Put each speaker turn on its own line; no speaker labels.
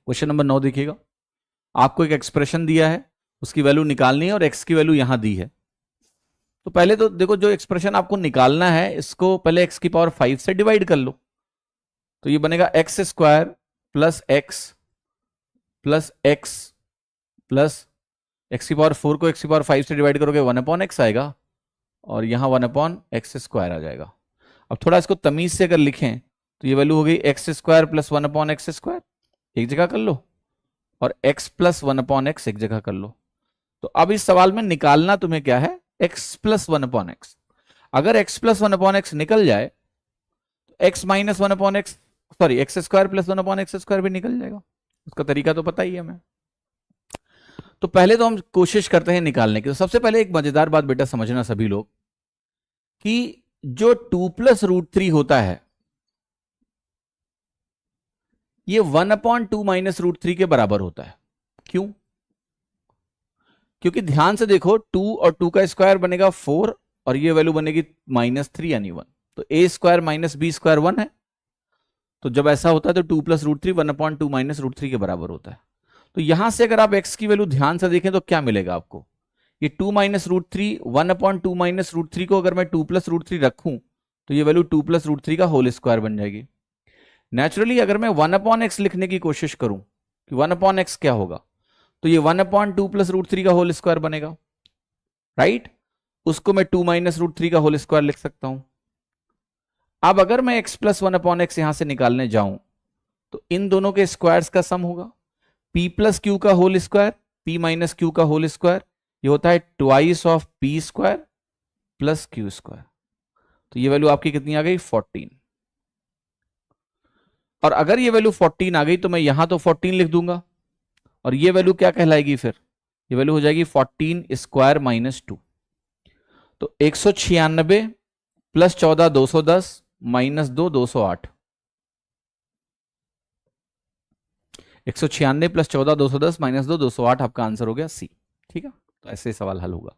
Question number 9 देखिएगा, आपको एक एक्सप्रेशन दिया है, उसकी वैल्यू निकालनी है और एक्स की वैल्यू यहां दी है। तो पहले तो देखो, जो एक्सप्रेशन आपको निकालना है इसको पहले एक्स की पावर 5 से डिवाइड कर लो। तो ये बनेगा x square plus x plus x plus x की पावर 4 को एक्स की पावर 5 से डिवाइड करोगे 1/x आएगा, और यहां 1/x स्क्वायर आ जाएगा। अब थोड़ा इसको तमीज से अगर लिखें तो ये वैल्यू हो गई x square plus 1/x square, एक जगह कर लो, और x प्लस 1/x एक जगह कर लो। तो अब इस सवाल में निकालना तुम्हें क्या है, x प्लस 1/x। अगर x प्लस 1/x निकल जाए तो x minus 1/x, sorry x square plus 1/x square भी निकल जाएगा। उसका तरीका तो पता ही है हमें। तो पहले तो हम कोशिश करते हैं निकालने की। तो सबसे पहले एक मजेदार बात बेटा समझना सभी लोग, कि जो 2+√3 होता है ये 1/2 माइनस √3 के बराबर होता है। क्यों? क्योंकि ध्यान से देखो, 2 और 2 का स्क्वायर बनेगा 4 और ये वैल्यू बनेगी -3 यानी 1। तो a square minus b square 1 है। तो जब ऐसा होता है तो 2+√3 1/2 माइनस √3 के बराबर होता है। तो यहां से अगर आप x की वैल्यू ध्यान से देखें तो क्या मिलेगा आपको, ये 2 माइनस √3 1/2 माइनस √3 को अगर मैं 2+√3 रखूं तो ये वैल्यू 2+√3 का होल स्क्वायर बन जाएगी। नेचुरली अगर मैं 1/x लिखने की कोशिश करूं कि 1/x क्या होगा, तो ये 1/2 प्लस √3 का होल स्क्वायर बनेगा, राइट। उसको मैं 2 माइनस √3 का होल स्क्वायर लिख सकता हूं। अब अगर मैं x प्लस 1/x यहां से निकालने जाऊं तो इन दोनों के स्क्वायर्स का सम होगा, p प्लस क्यू का whole square, p minus q का होल स्क्वायर, ये होता है twice of p square plus q square. तो ये वैल्यू आपकी कितनी आ गई, 14। और अगर ये वैल्यू 14 आ गई तो मैं यहां तो 14 लिख दूंगा, और ये वैल्यू क्या कहलाएगी फिर, ये वैल्यू हो जाएगी 14 स्क्वायर माइनस 2। तो 196 प्लस 14 210 माइनस 2 208। 196 प्लस 14 210 माइनस 2 208 आपका आंसर हो गया सी। ठीक है, तो ऐसे सवाल हल होगा।